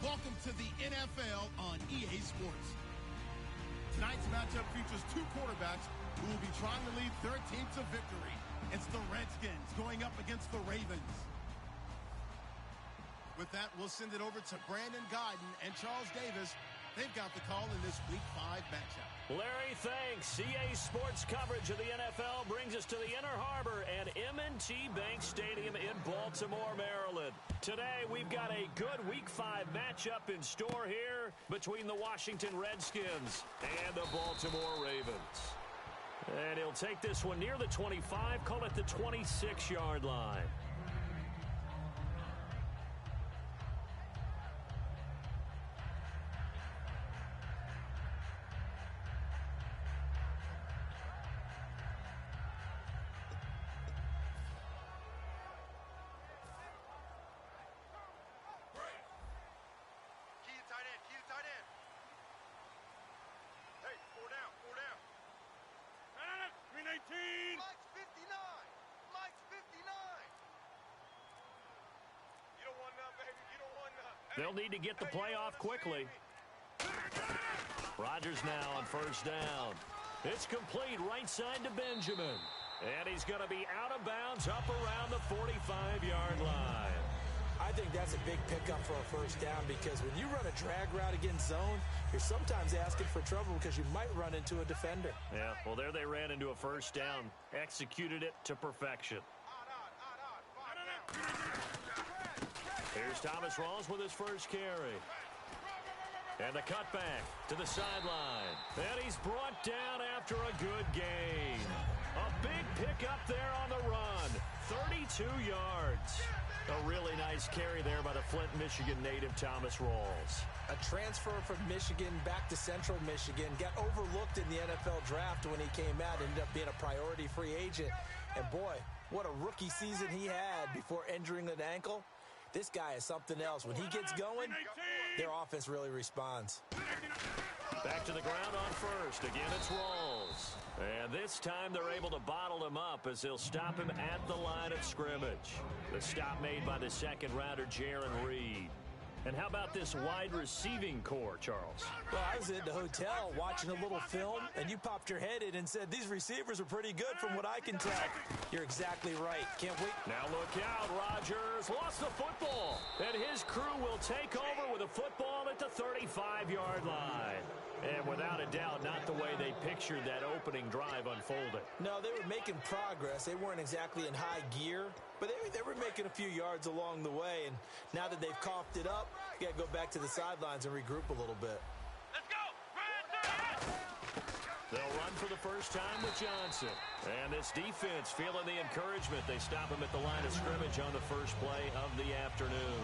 Welcome to the NFL on EA Sports. Tonight's matchup features two quarterbacks who will be trying to lead their team to victory. It's the Redskins going up against the Ravens. With that, we'll send it over to Brandon Guyton and Charles Davis. They've got the call in this Week 5 matchup. Larry, thanks. EA Sports coverage of the NFL brings us to the Inner Harbor at M&T Bank Stadium in Baltimore, Maryland. Today, we've got a good Week 5 matchup in store here between the Washington Redskins and the Baltimore Ravens. And he'll take this one near the 25, call it the 26-yard line. They'll need to get the play off quickly. Rodgers now on first down. It's complete right side to Benjamin. And he's going to be out of bounds up around the 45-yard line. I think that's a big pickup for a first down because when you run a drag route against zone, you're sometimes asking for trouble because you might run into a defender. Yeah, well, there they ran into a first down. Executed it to perfection. Here's Thomas Rawls with his first carry. And the cutback to the sideline. And he's brought down after a good gain. A big pickup there on the run. 32 yards. A really nice carry there by the Flint, Michigan native Thomas Rawls. A transfer from Michigan back to Central Michigan. Got overlooked in the NFL draft when he came out. Ended up being a priority free agent. And boy, what a rookie season he had before injuring an ankle. This guy is something else. When he gets going, their offense really responds. Back to the ground on first. Again, it's Rawls. And this time they're able to bottle him up as they'll stop him at the line of scrimmage. The stop made by the second-rounder, Jaron Reed. And how about this wide receiving core, Charles? Well, I was at the hotel watching a little film, and you popped your head in and said, these receivers are pretty good from what I can tell. You're exactly right. Can't wait. Now look out. Rodgers lost the football. And his crew will take over with a football at the 35-yard line. And without a doubt, not the way they pictured that opening drive unfolding. No, they were making progress. They weren't exactly in high gear, but they were making a few yards along the way. And now that they've coughed it up, you got to go back to the sidelines and regroup a little bit. Let's go! They'll run for the first time with Johnson. And this defense feeling the encouragement. They stop him at the line of scrimmage on the first play of the afternoon.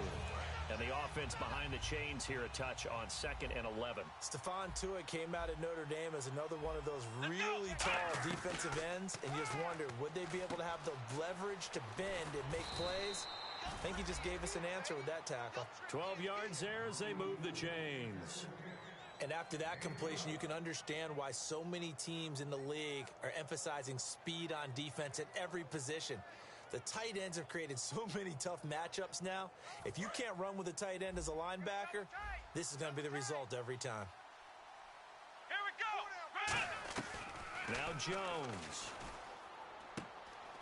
And the offense behind the chains here a touch on 2nd and 11. Stephon Tuitt came out at Notre Dame as another one of those really tall defensive ends. And you just wondered, would they be able to have the leverage to bend and make plays? I think he just gave us an answer with that tackle. 12 yards there as they move the chains. And after that completion, you can understand why so many teams in the league are emphasizing speed on defense at every position. The tight ends have created so many tough matchups now. If you can't run with a tight end as a linebacker, this is going to be the result every time. Here we go! Now Jones.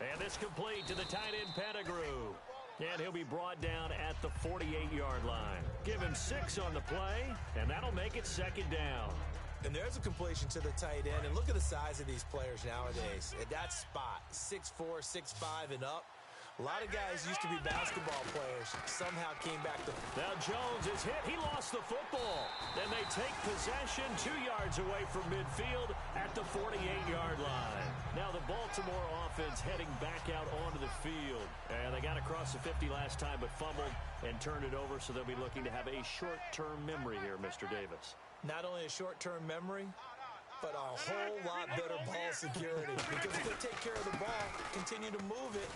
And this complete to the tight end Pettigrew. And he'll be brought down at the 48-yard line. Give him 6 on the play, and that'll make it 2nd down. And there's a completion to the tight end. And look at the size of these players nowadays. At that spot, 6'4", 6'5", and up. A lot of guys used to be basketball players. Somehow came back to... Now Jones is hit. He lost the football. Then they take possession 2 yards away from midfield at the 48-yard line. Now the Baltimore offense heading back out onto the field. And they got across the 50 last time but fumbled and turned it over, so they'll be looking to have a short-term memory here, Mr. Davis. Not only a short-term memory, but a whole lot better ball security. Because if they take care of the ball, continue to move it,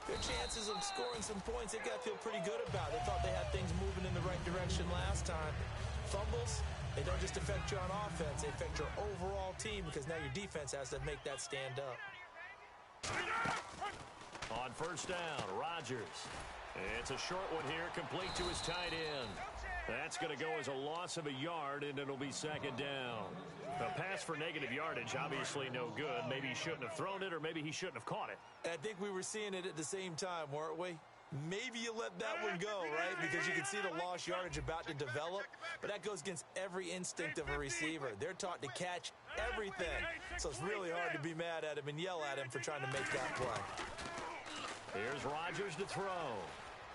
their chances of scoring some points, they got to feel pretty good about. They thought they had things moving in the right direction last time. Fumbles, they don't just affect you on offense, they affect your overall team because now your defense has to make that stand up. On first down, Rodgers. It's a short one here, complete to his tight end. That's going to go as a loss of a yard, and it'll be second down. A pass for negative yardage, obviously no good. Maybe he shouldn't have thrown it, or maybe he shouldn't have caught it. I think we were seeing it at the same time, weren't we? Maybe you let that one go, right? Because you can see the lost yardage about to develop, but that goes against every instinct of a receiver. They're taught to catch everything, so it's really hard to be mad at him and yell at him for trying to make that play. Here's Rodgers to throw.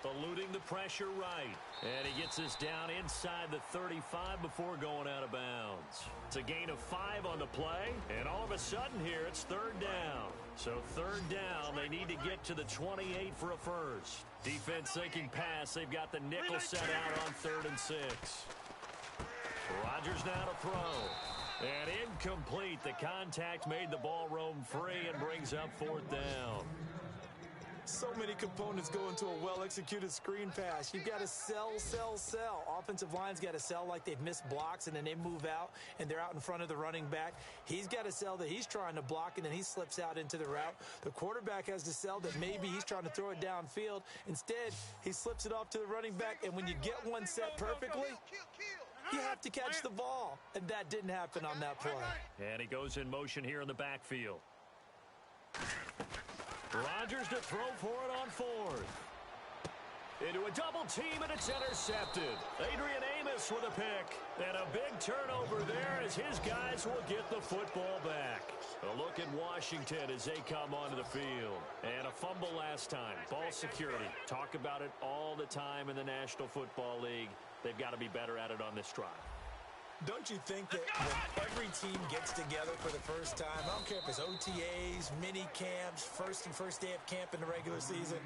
Eluding the pressure right. And he gets this down inside the 35 before going out of bounds. It's a gain of 5 on the play. And all of a sudden here, it's third down. So third down, they need to get to the 28 for a first. Defense thinking pass. They've got the nickel set out on 3rd and 6. Rodgers now to throw. And incomplete. The contact made the ball roam free and brings up 4th down. So many components go into a well-executed screen pass. You've got to sell. Offensive line's got to sell like they've missed blocks, and then they move out, and they're out in front of the running back. He's got to sell that he's trying to block, and then he slips out into the route. The quarterback has to sell that maybe he's trying to throw it downfield. Instead, he slips it off to the running back, and when you get one set perfectly, you have to catch the ball. And that didn't happen on that play. And he goes in motion here in the backfield. Rodgers to throw for it on 4th. Into a double team, and it's intercepted. Adrian Amos with a pick. And a big turnover there as his guys will get the football back. A look at Washington as they come onto the field. And a fumble last time. Ball security. Talk about it all the time in the National Football League. They've got to be better at it on this drive. Don't you think that when every team gets together for the first time, I don't care if it's OTAs, mini camps, first day of camp in the regular season,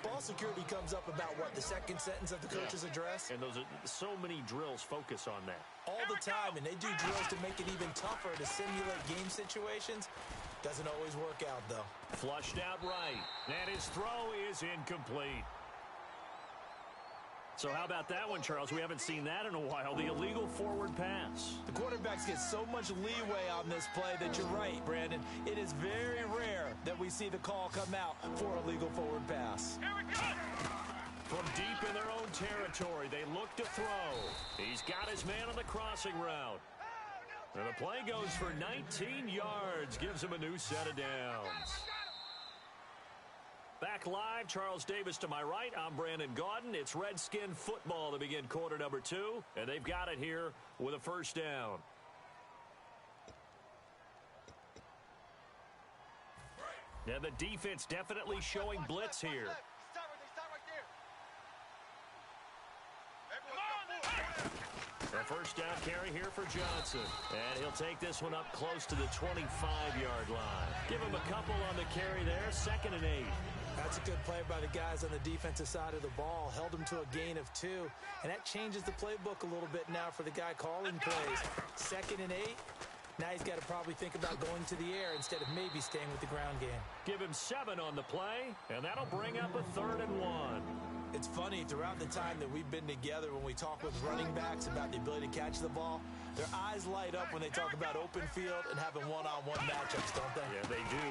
ball security comes up about what, the second sentence of the coach's address? And those are so many drills focus on that. All the time, and they do drills to make it even tougher to simulate game situations. Doesn't always work out, though. Flushed out right, and his throw is incomplete. So how about that one, Charles? We haven't seen that in a while. The illegal forward pass. The quarterbacks get so much leeway on this play that you're right, Brandon. It is very rare that we see the call come out for a legal forward pass. Here we go! From deep in their own territory, they look to throw. He's got his man on the crossing route. And the play goes for 19 yards. Gives him a new set of downs. Back live, Charles Davis to my right. I'm Brandon Gaudin. It's Redskin football to begin quarter number 2, and they've got it here with a first down. Now the defense definitely showing blitz here. A first down carry here for Johnson. And he'll take this one up close to the 25-yard line. Give him a couple on the carry there. 2nd and 8. That's a good play by the guys on the defensive side of the ball. Held him to a gain of 2. And that changes the playbook a little bit now for the guy calling plays. 2nd and 8. Now he's got to probably think about going to the air instead of maybe staying with the ground game. Give him 7 on the play, and that'll bring up a 3rd and 1. It's funny, throughout the time that we've been together, when we talk with running backs about the ability to catch the ball, their eyes light up when they talk about open field and having one-on-one matchups, don't they? Yeah, they do.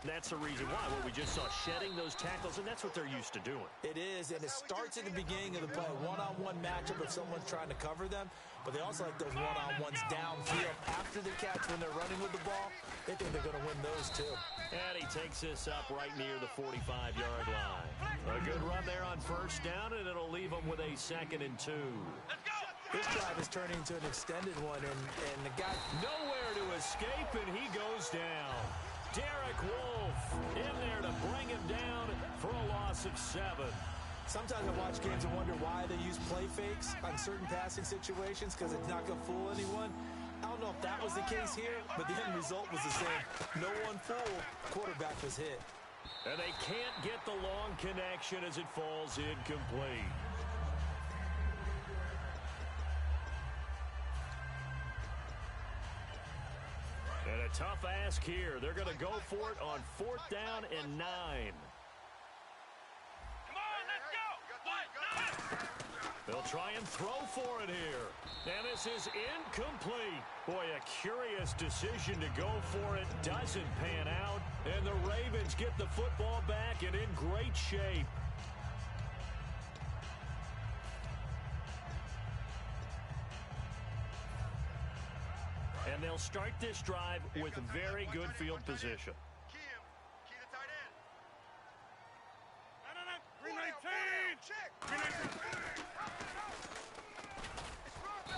That's the reason why. Well, we just saw shedding those tackles, and that's what they're used to doing. It is, and it starts at the beginning of the play. One-on-one matchup if someone's trying to cover them, but they also like those one-on-ones downfield after the catch when they're running with the ball. They think they're going to win those, too. And he takes this up right near the 45-yard line. A good run there on first down, and it'll leave him with a 2nd and 2. Let's go! This drive is turning into an extended one, and the guy... Nowhere to escape, and he goes down. Derek Wolfe in there to bring him down for a loss of 7. Sometimes I watch games and wonder why they use play fakes on certain passing situations because it's not going to fool anyone. I don't know if that was the case here, but the end result was the same. No one fooled. Quarterback was hit. And they can't get the long connection as it falls incomplete. And a tough ask here. They're going to go for it on 4th down and 9. Come on, let's go! They'll try and throw for it here. And this is incomplete. Boy, a curious decision to go for it. Doesn't pan out. And the Ravens get the football back and in great shape. And they'll start this drive with very good field position. Key him. Key the tight end. 319.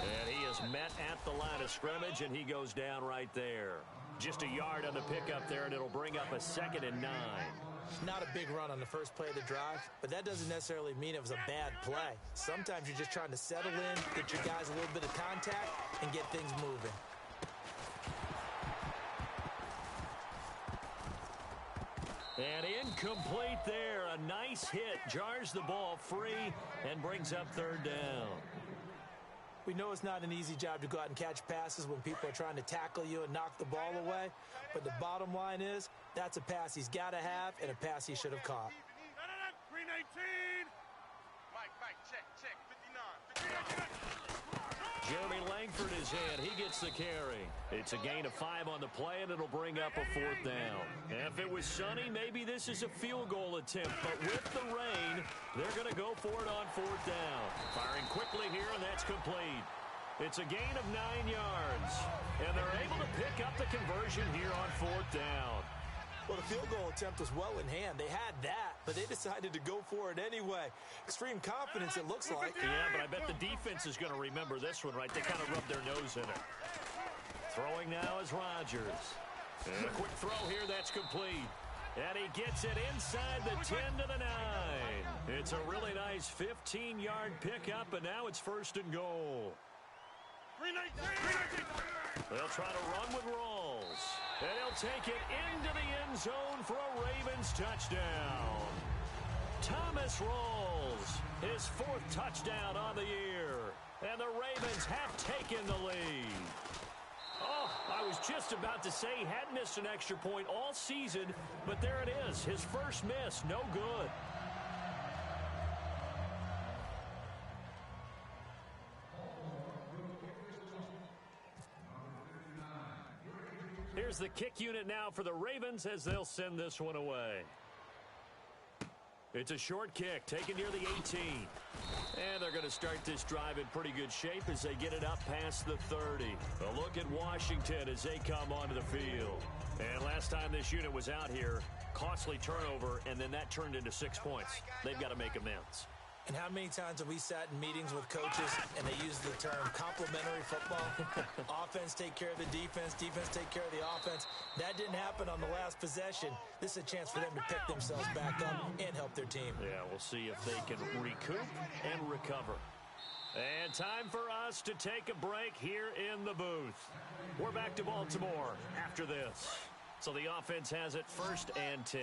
And he is met at the line of scrimmage, and he goes down right there. Just a yard on the pickup there, and it'll bring up a 2nd and 9. Not a big run on the first play of the drive, but that doesn't necessarily mean it was a bad play. Sometimes you're just trying to settle in, get your guys a little bit of contact, and get things moving. And incomplete there. A nice hit. Jars the ball free and brings up 3rd down. We know it's not an easy job to go out and catch passes when people are trying to tackle you and knock the ball away. But the bottom line is, that's a pass he's got to have and a pass he should have caught. 319. Mike, check. 59. Jeremy Langford is in. He gets the carry. It's a gain of 5 on the play, and it'll bring up a 4th down. If it was sunny, maybe this is a field goal attempt. But with the rain, they're going to go for it on 4th down. Firing quickly here, and that's complete. It's a gain of 9 yards. And they're able to pick up the conversion here on 4th down. Well, the field goal attempt was well in hand. They had that, but they decided to go for it anyway. Extreme confidence, it looks like. Yeah, but I bet the defense is going to remember this one, right? They kind of rubbed their nose in it. Throwing now is Rodgers. And a quick throw here, that's complete. And he gets it inside the 10 to the 9. It's a really nice 15-yard pickup, and now it's 1st and goal. 319. They'll try to run with Rawls. And he'll take it into the end zone for a Ravens touchdown. Thomas Rawls, his 4th touchdown on the year. And the Ravens have taken the lead. Oh, I was just about to say he hadn't missed an extra point all season, but there it is, his first miss, no good. Here's the kick unit now for the Ravens as they'll send this one away. It's a short kick taken near the 18. And they're going to start this drive in pretty good shape as they get it up past the 30. A look at Washington as they come onto the field. And last time this unit was out here, costly turnover, and then that turned into 6 points. They've got to make amends. And how many times have we sat in meetings with coaches and they use the term complementary football? Offense take care of the defense, defense take care of the offense. That didn't happen on the last possession. This is a chance for them to pick themselves back up and help their team. Yeah, we'll see if they can recoup and recover. And time for us to take a break here in the booth. We're back to Baltimore after this. So the offense has it 1st and 10.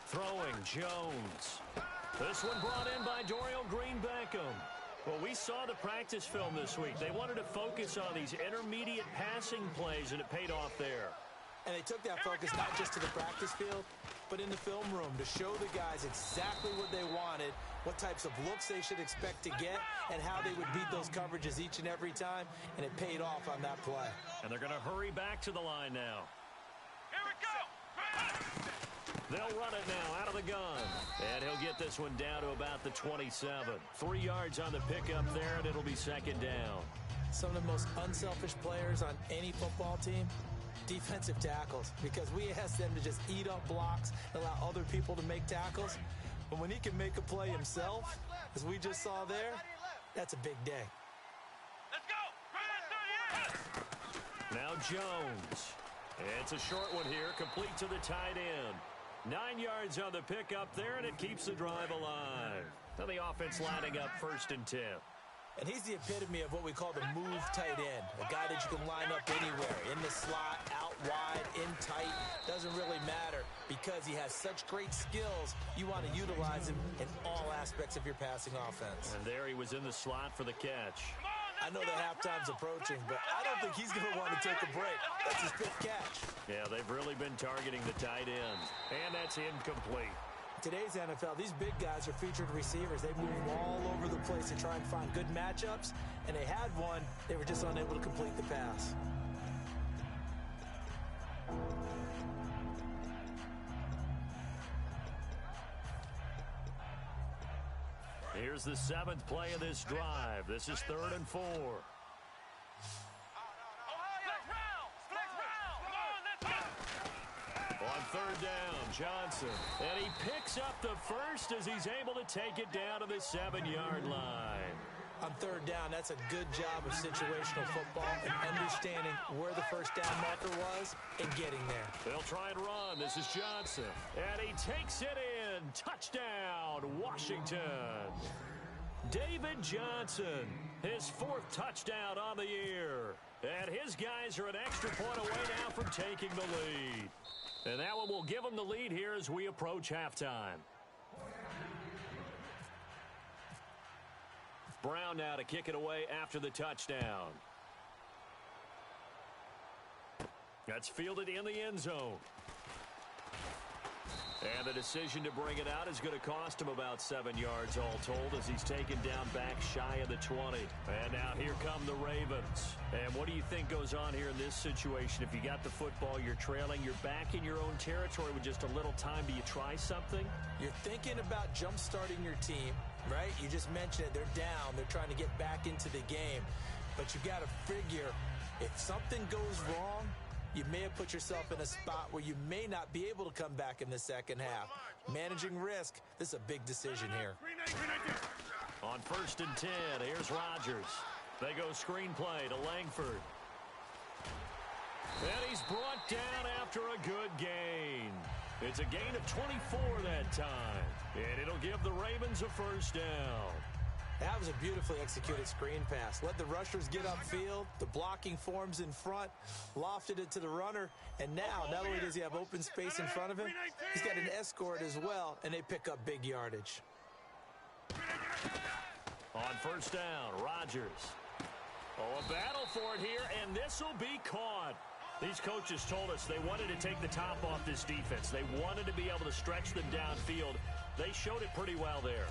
Throwing, Jones. This one brought in by Dorial Green-Beckham. Well, we saw the practice film this week. They wanted to focus on these intermediate passing plays, and it paid off there. And they took that focus not just to the practice field, but in the film room to show the guys exactly what they wanted, what types of looks they should expect to get, and how they would beat those coverages each and every time, and it paid off on that play. And they're going to hurry back to the line now. Here we go. They'll run it now out of the gun. And he'll get this one down to about the 27. 3 yards on the pickup there, and it'll be 2nd down. Some of the most unselfish players on any football team, defensive tackles, because we ask them to just eat up blocks, allow other people to make tackles. But when he can make a play himself, as we just saw there, that's a big day. Let's go. 38. Now Jones. It's a short one here, complete to the tight end. 9 yards on the pickup there, and it keeps the drive alive. Now the offense lining up 1st and 10. And he's the epitome of what we call the move tight end, a guy that you can line up anywhere, in the slot, out wide, in tight, doesn't really matter. Because he has such great skills, you want to utilize him in all aspects of your passing offense. And there he was in the slot for the catch. I know that halftime's approaching, but I don't think he's going to want to take a break. That's his 5th catch. Yeah, they've really been targeting the tight end. And that's incomplete. Today's NFL, these big guys are featured receivers. They move all over the place to try and find good matchups, and they had one. They were just unable to complete the pass. Here's the 7th play of this drive. This is 3rd and 4. On 3rd down, Johnson. And he picks up the first as he's able to take it down to the 7-yard line. On 3rd down, that's a good job of situational football and understanding where the first down marker was and getting there. They'll try and run. This is Johnson. And he takes it in. Touchdown, Washington. David Johnson, his 4th touchdown on the year. And his guys are an extra point away now from taking the lead. And that one will give them the lead here as we approach halftime. Brown now to kick it away after the touchdown. That's fielded in the end zone. And the decision to bring it out is going to cost him about 7 yards all told as he's taken down back shy of the 20. And now here come the Ravens. And what do you think goes on here in this situation? If you got the football, you're trailing, you're back in your own territory with just a little time. Do you try something? You're thinking about jump-starting your team, right? You just mentioned it. They're down. They're trying to get back into the game. But you got to figure if something goes wrong, you may have put yourself in a spot where you may not be able to come back in the second half. Managing risk, this is a big decision here. On 1st and 10, here's Rodgers. They go screen play to Langford. And he's brought down after a good gain. It's a gain of 24 that time. And it'll give the Ravens a first down. That was a beautifully executed screen pass. Let the rushers get upfield. The blocking forms in front. Lofted it to the runner. And now, not only does he have open space in front of him, he's got an escort as well, and they pick up big yardage. On 1st down, Rodgers. Oh, a battle for it here, and this will be caught. These coaches told us they wanted to take the top off this defense. They wanted to be able to stretch them downfield. They showed it pretty well there.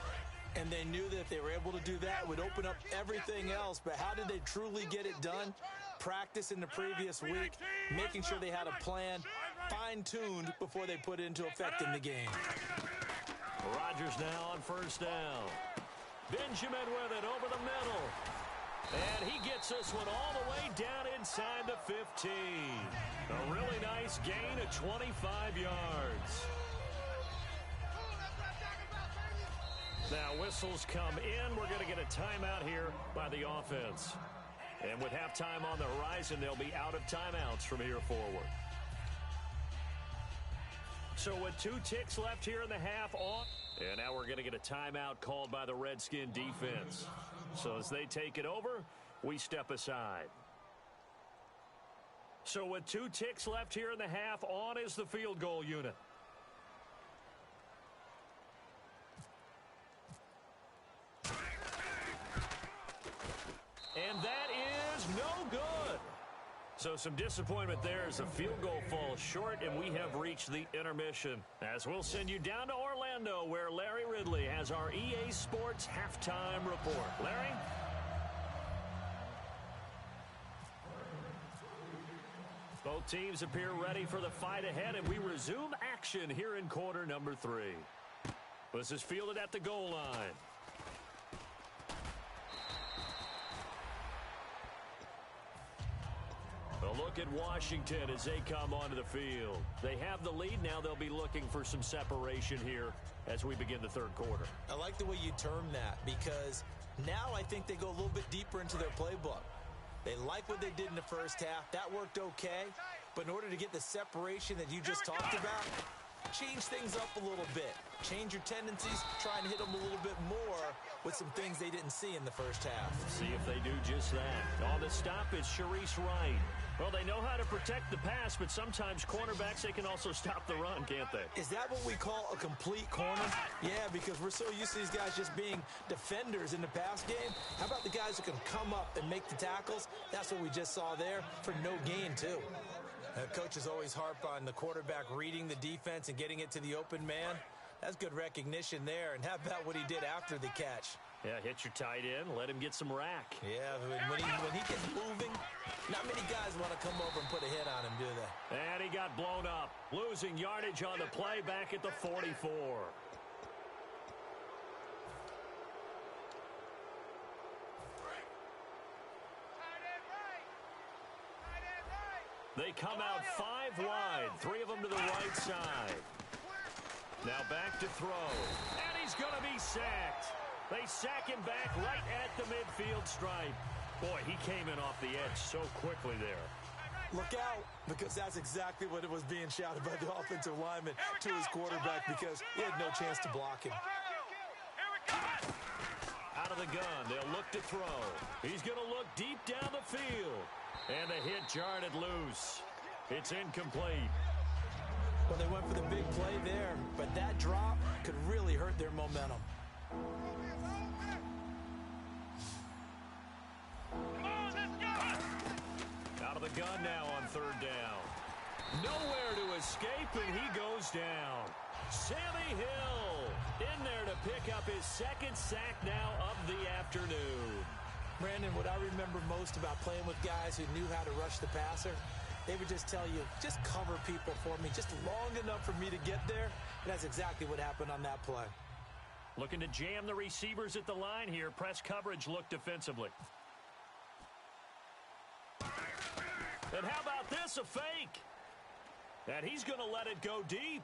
And they knew that if they were able to do that, it would open up everything else. But how did they truly get it done? Practice in the previous week, making sure they had a plan, fine-tuned before they put it into effect in the game. Rodgers now on 1st down. Benjamin with it over the middle. And he gets this one all the way down inside the 15. A really nice gain of 25 yards. Now whistles come in. We're going to get a timeout here by the offense. And with halftime on the horizon, they'll be out of timeouts from here forward. So with 2 ticks left here in the half on. And now we're going to get a timeout called by the Redskin defense. So as they take it over, we step aside. So with 2 ticks left here in the half, on is the field goal unit. And that is no good. So some disappointment there as the field goal falls short, and we have reached the intermission. As we'll send you down to Orlando, where Larry Ridley has our EA Sports halftime report. Larry? Both teams appear ready for the fight ahead, and we resume action here in quarter number 3. This is fielded at the goal line. A look at Washington as they come onto the field. They have the lead. Now they'll be looking for some separation here as we begin the 3rd quarter. I like the way you term that because now I think they go a little bit deeper into their playbook. They like what they did in the first half. That worked okay. But in order to get the separation that you just talked about, change things up a little bit. Change your tendencies. Try and hit them a little bit more with some things they didn't see in the first half. See if they do just that. On the stop, it's Sharice Wright. Well, they know how to protect the pass, but sometimes cornerbacks, they can also stop the run, can't they? Is that what we call a complete corner? Yeah, because we're so used to these guys just being defenders in the pass game. How about the guys who can come up and make the tackles? That's what we just saw there for no gain, too. Coaches always harp on the quarterback reading the defense and getting it to the open man. That's good recognition there. And how about what he did after the catch? Yeah, hit your tight end, let him get some rack. Yeah, when he gets moving, not many guys want to come over and put a hit on him, do they? And he got blown up, losing yardage on the play back at the 44. They come out 5 wide, 3 of them to the right side. Now back to throw, and he's going to be sacked. They sack him back right at the midfield stripe. Boy, he came in off the edge so quickly there. Look out, because that's exactly what it was being shouted by the offensive lineman to his quarterback, because he had no chance to block him. Out of the gun, they'll look to throw. He's going to look deep down the field. And the hit jarred it loose. It's incomplete. Well, they went for the big play there, but that drop could really hurt their momentum. Out of the gun now on 3rd down. Nowhere to escape, and he goes down. Sammy Hill in there to pick up his 2nd sack now of the afternoon. Brandon, what I remember most about playing with guys who knew how to rush the passer, they would just tell you, just cover people for me, just long enough for me to get there. And that's exactly what happened on that play. Looking to jam the receivers at the line here. Press coverage look defensively. And how about this, a fake? And he's going to let it go deep.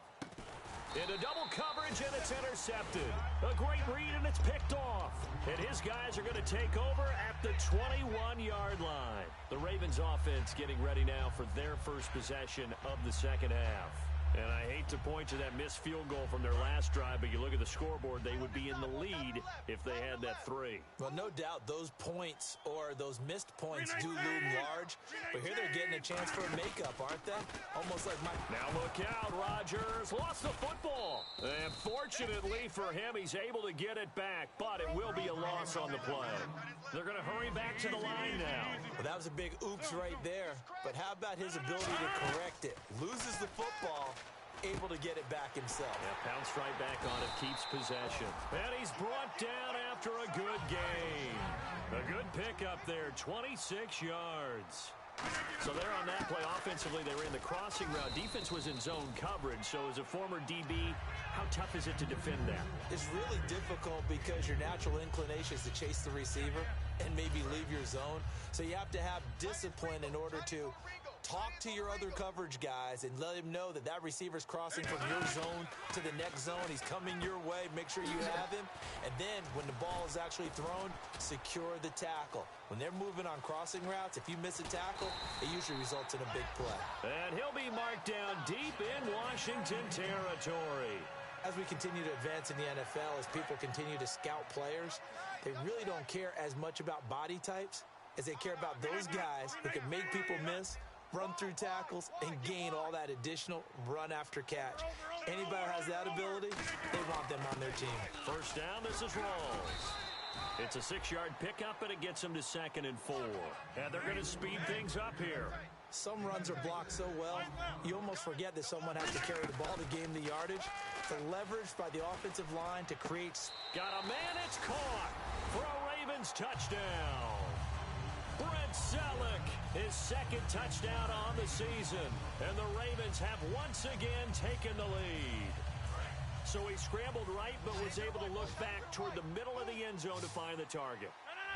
Into double coverage, and it's intercepted. A great read, and it's picked off. And his guys are going to take over at the 21-yard line. The Ravens offense getting ready now for their first possession of the 2nd half. And I hate to point to that missed field goal from their last drive, but you look at the scoreboard, they would be in the lead if they had that 3. Well, no doubt those points or those missed points do loom large, but here they're getting a chance for a makeup, aren't they? Almost like my... Now look out, Rodgers lost the football. And fortunately for him, he's able to get it back, but it will be a loss on the play. They're going to hurry back to the line now. Well, that was a big oops right there, but how about his ability to correct it? Loses the football, able to get it back himself. Yeah, pounced right back on it, keeps possession. And he's brought down after a good gain. A good pickup there, 26 yards. So there on that play, offensively, they were in the crossing route. Defense was in zone coverage, so as a former DB, how tough is it to defend that? It's really difficult because your natural inclination is to chase the receiver and maybe leave your zone. So you have to have discipline in order to talk to your other coverage guys and let him know that that receiver's crossing from your zone to the next zone. He's coming your way. Make sure you have him. And then when the ball is actually thrown, secure the tackle. When they're moving on crossing routes, if you miss a tackle, it usually results in a big play. And he'll be marked down deep in Washington territory. As we continue to advance in the NFL, as people continue to scout players, they really don't care as much about body types as they care about those guys who can make people miss, run through tackles, and gain all that additional run after catch. Anybody who has that ability, they want them on their team. First down, this is Rawls. It's a 6-yard pickup, and it gets them to 2nd and 4. And they're going to speed things up here. Some runs are blocked so well, you almost forget that someone has to carry the ball to gain the yardage. The leverage by the offensive line to create... Got a man, it's caught for a Ravens touchdown. Brent Selleck, his 2nd touchdown on the season. And the Ravens have once again taken the lead. So he scrambled right, but was able to look back toward the middle of the end zone to find the target.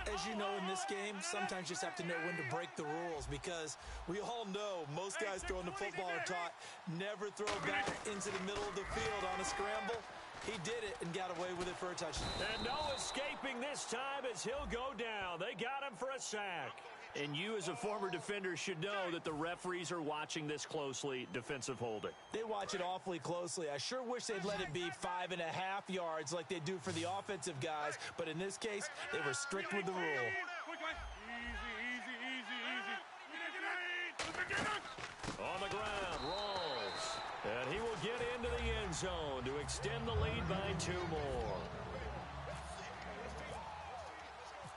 As you know, in this game, sometimes you just have to know when to break the rules, because we all know most guys throwing the football are taught never throw back into the middle of the field on a scramble. He did it and got away with it for a touchdown. And no escaping this time as he'll go down. They got him for a sack. And you, as a former defender, should know that the referees are watching this closely, defensive holding. They watch it awfully closely. I sure wish they'd let it be 5.5 yards like they do for the offensive guys. But in this case, they were strict with the rule. On the ground, Rawls. And he will get into the end zone to extend the lead by 2 more.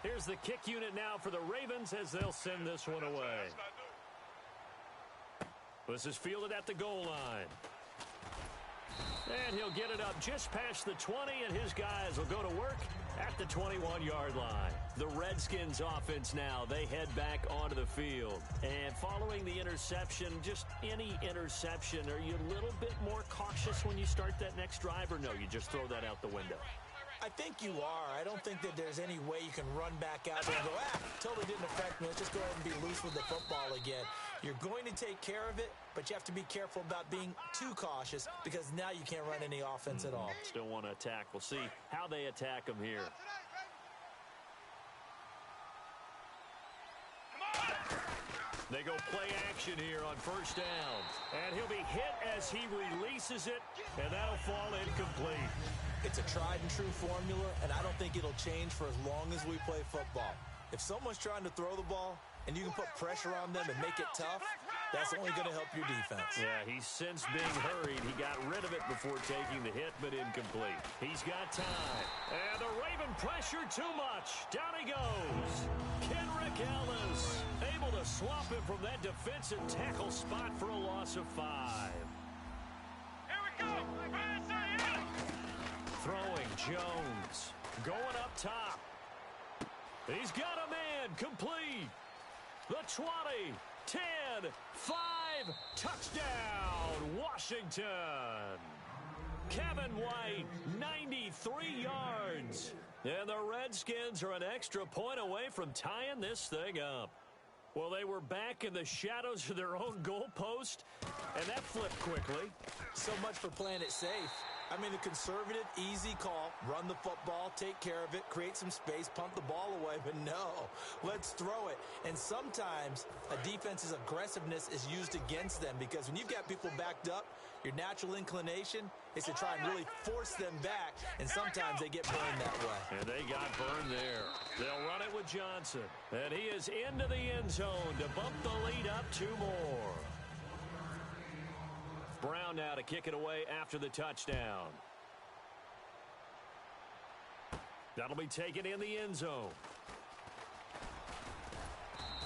Here's the kick unit now for the Ravens as they'll send this one away. This is fielded at the goal line. And he'll get it up just past the 20, and his guys will go to work at the 21-yard line. The Redskins offense now, they head back onto the field. And following the interception, just any interception, are you a little bit more cautious when you start that next drive, or no, you just throw that out the window? I think you are. I don't think that there's any way you can run back out there and go, totally didn't affect me. Let's just go ahead and be loose with the football again. You're going to take care of it, but you have to be careful about being too cautious because now you can't run any offense at all. Still want to attack. We'll see how they attack him here. They go play action here on first down. And he'll be hit as he releases it, and that'll fall incomplete. It's a tried and true formula, and I don't think it'll change for as long as we play football. If someone's trying to throw the ball and you can put pressure on them and make it tough, that's only going to help your defense. Yeah, he's since being hurried. He got rid of it before taking the hit, but incomplete. He's got time. And the Raven pressure too much. Down he goes. Kenrick Ellis able to swap him from that defensive tackle spot for a loss of 5. Here we go. Throwing Jones. Going up top. He's got a man. Complete. The 20, 10, 5, touchdown, Washington. Kevin White, 93 yards. And the Redskins are an extra point away from tying this thing up. Well, they were back in the shadows of their own goalpost, and that flipped quickly. So much for playing it safe. I mean, the conservative, easy call, run the football, take care of it, create some space, punt the ball away. But no, let's throw it. And sometimes a defense's aggressiveness is used against them because when you've got people backed up, your natural inclination is to try and really force them back, and sometimes they get burned that way. And they got burned there. They'll run it with Johnson. And he is into the end zone to bump the lead up 2 more. Brown now to kick it away after the touchdown. That'll be taken in the end zone.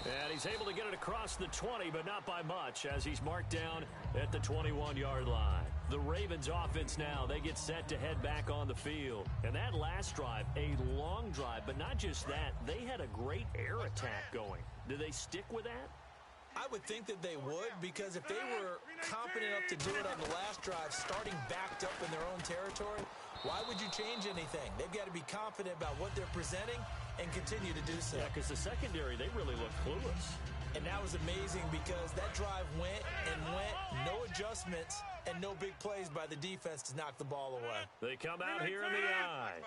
And he's able to get it across the 20, but not by much, as he's marked down at the 21-yard line. The Ravens offense now, they get set to head back on the field. And that last drive, a long drive, but not just that, they had a great air attack going. Do they stick with that? I would think that they would, because if they were confident enough to do it on the last drive, starting backed up in their own territory, why would you change anything? They've got to be confident about what they're presenting and continue to do so. Yeah, because the secondary, they really look clueless. And that was amazing because that drive went and went, no adjustments, and no big plays by the defense to knock the ball away. They come out here in the eye.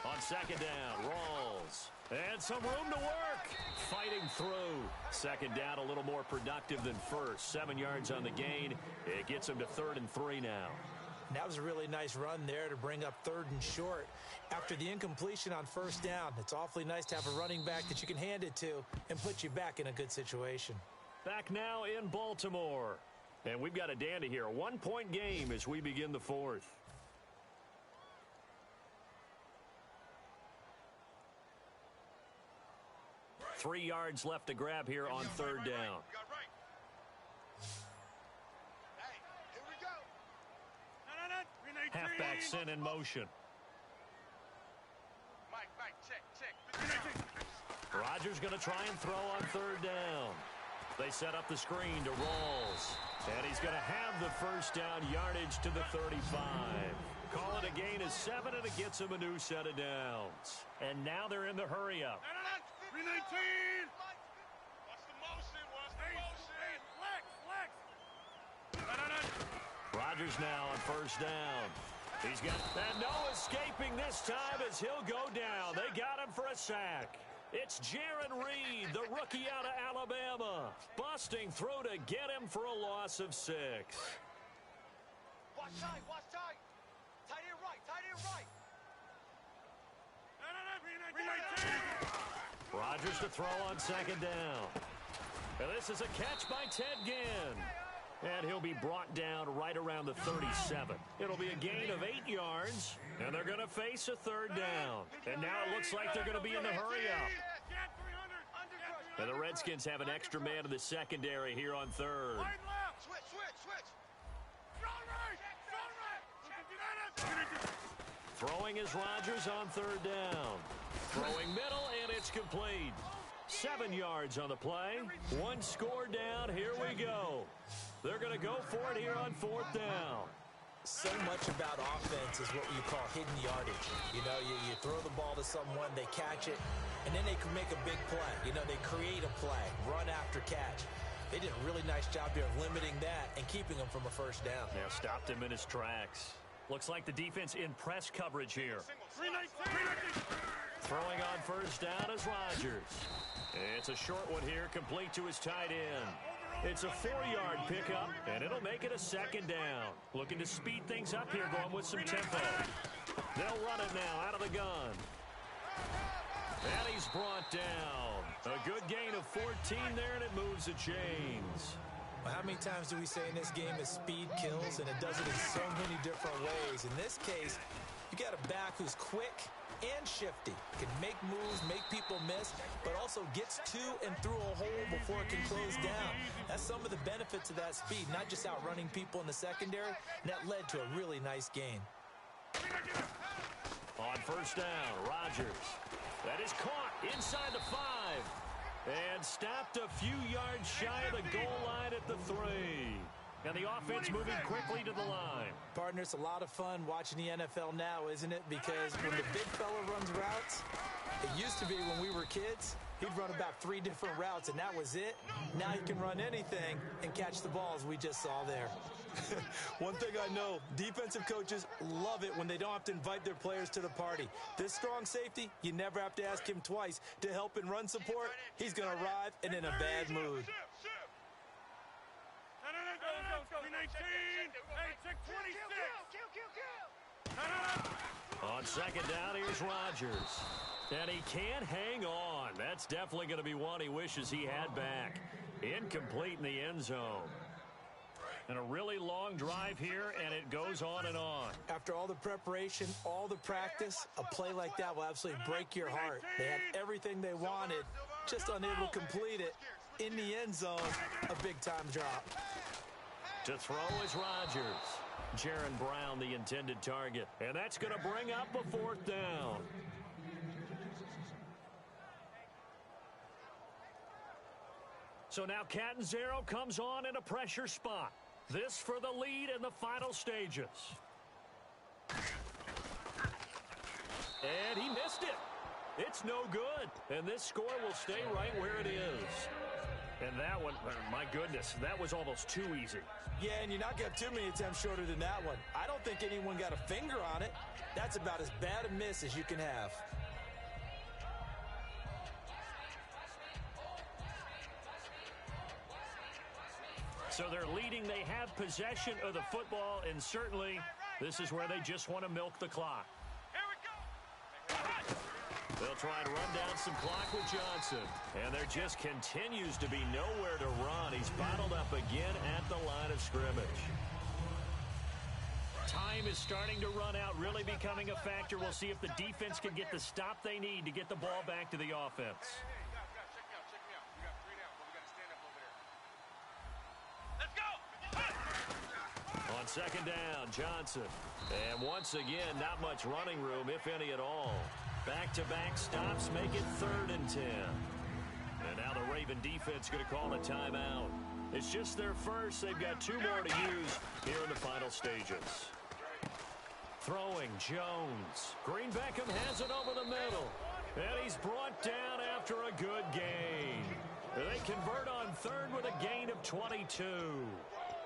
On second down, Rawls. And some room to work. Fighting through. Second down a little more productive than first. 7 yards on the gain. It gets him to 3rd and 3 now. And that was a really nice run there to bring up 3rd and short. After the incompletion on first down, it's awfully nice to have a running back that you can hand it to and put you back in a good situation. Back now in Baltimore. And we've got a dandy here. A 1-point game as we begin the 4th. Three yards left to grab here on 3rd down. Halfback sent in motion. Rodgers going to try and throw on 3rd down. They set up the screen to Rawls. And he's going to have the first down yardage to the 35. Call it a gain of 7, and it gets him a new set of downs. And now they're in the hurry-up. 319. What's the motion? What's the motion? Flex. Rodgers now on first down. He's got and no escaping this time as he'll go down. They got him for a sack. It's Jaron Reed, the rookie out of Alabama, busting through to get him for a loss of 6. Watch tight, watch tight. Tight end right, tight end right. 319. Rodgers to throw on second down. And this is a catch by Ted Ginn. And he'll be brought down right around the 37. It'll be a gain of 8 yards, and they're going to face a 3rd down. And now it looks like they're going to be in the hurry-up. And the Redskins have an extra man in the secondary here on 3rd. Switch. Throwing is Rodgers on 3rd down. Throwing middle, and it's complete. 7 yards on the play. 1 score down. Here we go. They're going to go for it here on 4th down. So much about offense is what you call hidden yardage. You know, you throw the ball to to someone, they catch it, and then they can make a big play. You know, they create a play, run after catch. They did a really nice job here of limiting that and keeping him from a first down. Yeah, stopped him in his tracks. Looks like the defense in press coverage here. Throwing on first down is Rodgers. It's a short one here, complete to his tight end. It's a 4-yard pickup, and it'll make it a second down. Looking to speed things up here, going with some tempo. They'll run it now out of the gun. And he's brought down. A good gain of 14 there, and it moves the chains. Well, how many times do we say in this game that speed kills, and it does it in so many different ways? In this case, you got a back who's quick and shifty, can make moves, make people miss, but also gets to and through a hole before it can close down. That's some of the benefits of that speed, not just outrunning people in the secondary, and that led to a really nice gain. On first down, Rodgers. That is caught inside the 5. And stopped a few yards shy of the goal line at the 3. And the offense moving quickly to the line. Partner, it's a lot of fun watching the NFL now, isn't it? Because when the big fella runs routes, it used to be when we were kids, he'd run about 3 different routes, and that was it. Now he can run anything and catch the balls we just saw there. One thing I know, defensive coaches love it when they don't have to invite their players to the party. This strong safety, you never have to ask him twice to help in run support. He's going to arrive and in a bad mood. On second down, here's Rodgers. And he can't hang on. That's definitely going to be one he wishes he had back. Incomplete in the end zone. And a really long drive here, and it goes on and on. After all the preparation, all the practice, a play like that will absolutely break your heart. They had everything they wanted, just unable to complete it. In the end zone, a big-time drop. To throw is Rodgers. Jaron Brown, the intended target. And that's going to bring up a 4th down. So now Catanzaro comes on in a pressure spot. This for the lead in the final stages. And he missed it. It's no good. And this score will stay right where it is. And that one, my goodness, that was almost too easy. Yeah, and you're not going to have too many attempts shorter than that one. I don't think anyone got a finger on it. That's about as bad a miss as you can have. So they're leading. They have possession of the football, and certainly this is where they just want to milk the clock. They'll try and run down some clock with Johnson. And there just continues to be nowhere to run. He's bottled up again at the line of scrimmage. Time is starting to run out, really becoming a factor. We'll see if the defense can get the stop they need to get the ball back to the offense. On second down, Johnson. And once again, not much running room, if any at all. Back-to-back stops make it 3rd and 10. And now the Raven defense going to call a timeout. It's just their first. They've got 2 more to use here in the final stages. Throwing, Jones. Green Beckham has it over the middle. And he's brought down after a good gain. They convert on 3rd with a gain of 22.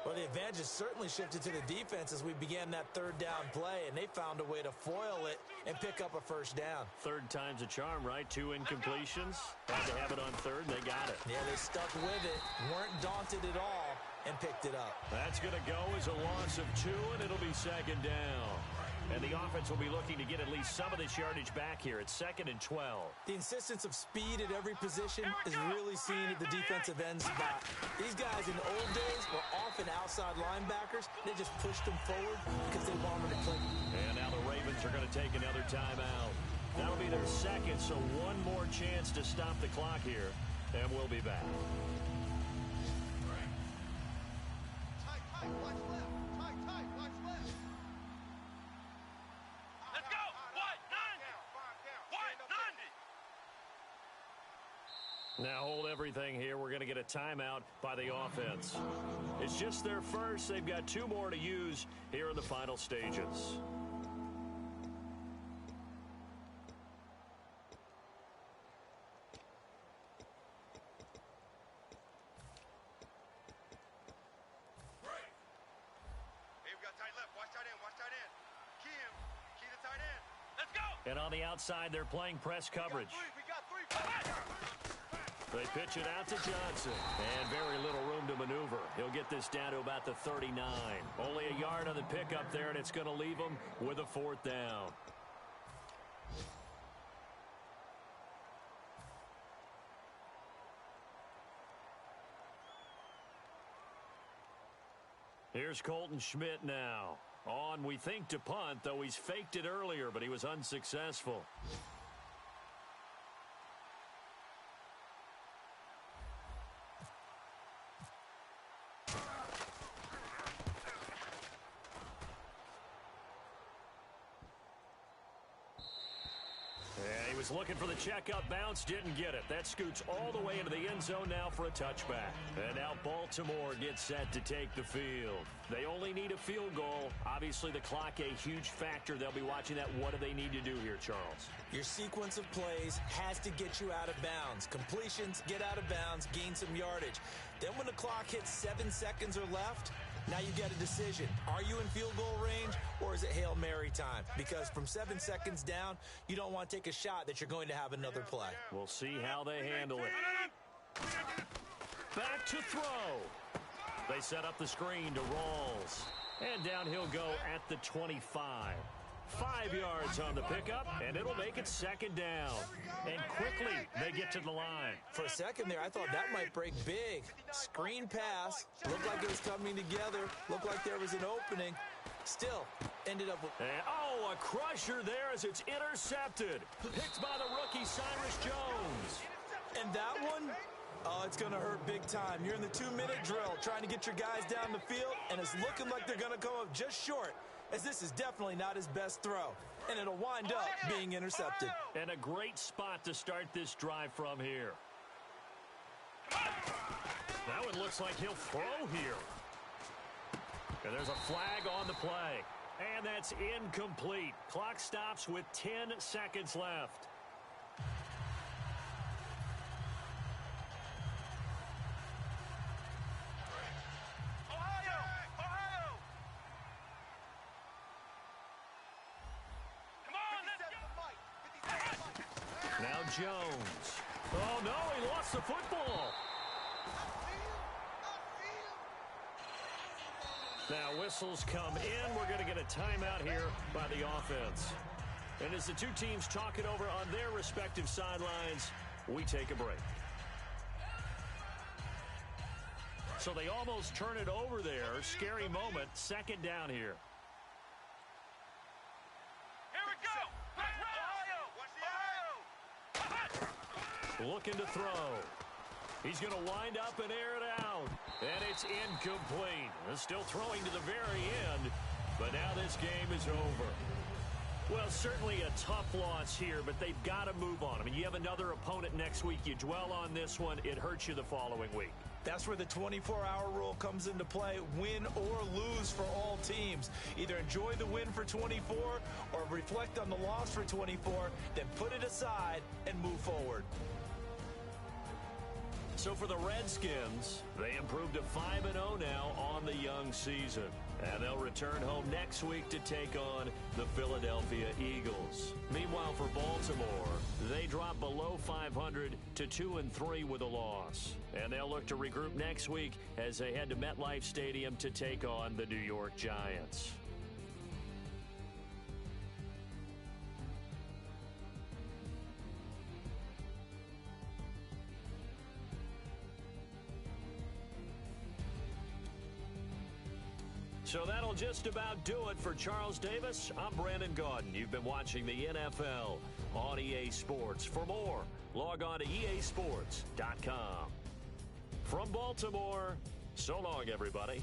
Well, the advantage has certainly shifted to the defense as we began that 3rd down play, and they found a way to foil it and pick up a first down. 3rd time's a charm, right? 2 incompletions. Had to have it on 3rd, they got it. Yeah, they stuck with it, weren't daunted at all, and picked it up. That's going to go as a loss of 2, and it'll be 2nd down. And the offense will be looking to get at least some of this yardage back here. It's 2nd and 12. The insistence of speed at every position is really seen at the defensive end spot. These guys in the old days were often outside linebackers. They just pushed them forward because they wanted to play. And now the Ravens are going to take another timeout. That'll be their 2nd, so one more chance to stop the clock here. And we'll be back. Now hold everything here. We're going to get a timeout by the offense. It's just their first. They've got 2 more to use here in the final stages. And on the outside, they're playing press coverage. They pitch it out to Johnson. And very little room to maneuver. He'll get this down to about the 39. Only a yard on the pickup there, and it's going to leave him with a fourth down. Here's Colton Schmidt now. On, we think, to punt, though he's faked it earlier, but he was unsuccessful. Looking for the checkup bounce, didn't get it. That scoots all the way into the end zone now for a touchback. And now Baltimore gets set to take the field. They only need a field goal. Obviously, the clock a huge factor. They'll be watching that. What do they need to do here, Charles? Your sequence of plays has to get you out of bounds. Completions, get out of bounds, gain some yardage. Then when the clock hits 7 seconds or left, now you get a decision. Are you in field goal range, or is it Hail Mary time? Because from 7 seconds down, you don't want to take a shot that you're going to have another play. We'll see how they handle it. Back to throw. They set up the screen to Rawls. And down he'll go at the 25. 5 yards on the pickup, and it'll make it second down. And quickly, they get to the line. For a second there, I thought that might break big. Screen pass. Looked like it was coming together. Looked like there was an opening. Still, ended up with... And, a crusher there as it's intercepted. Picked by the rookie, Cyrus Jones. And that one... Oh, it's going to hurt big time. You're in the 2-minute drill trying to get your guys down the field, and it's looking like they're going to come up just short, as this is definitely not his best throw, and it'll wind up being intercepted. And a great spot to start this drive from here. Now it looks like he'll throw here. And there's a flag on the play. And that's incomplete. Clock stops with 10 seconds left. Now Jones. Oh, no, he lost the football. Now whistles come in. We're going to get a timeout here by the offense. And as the two teams talk it over on their respective sidelines, we take a break. So they almost turn it over there. Scary moment. Second down here. Looking to throw. He's going to wind up and air it out. And it's incomplete. Still throwing to the very end. But now this game is over. Well, certainly a tough loss here, but they've got to move on. I mean, you have another opponent next week. You dwell on this one, it hurts you the following week. That's where the 24-hour rule comes into play, win or lose for all teams. Either enjoy the win for 24 or reflect on the loss for 24, then put it aside and move forward. So for the Redskins, they improved to 5-0 now on the young season. And they'll return home next week to take on the Philadelphia Eagles. Meanwhile, for Baltimore, they drop below 500 to 2-3 with a loss. And they'll look to regroup next week as they head to MetLife Stadium to take on the New York Giants. So that'll just about do it for Charles Davis. I'm Brandon Gaudin. You've been watching the NFL on EA Sports. For more, log on to easports.com. From Baltimore, so long, everybody.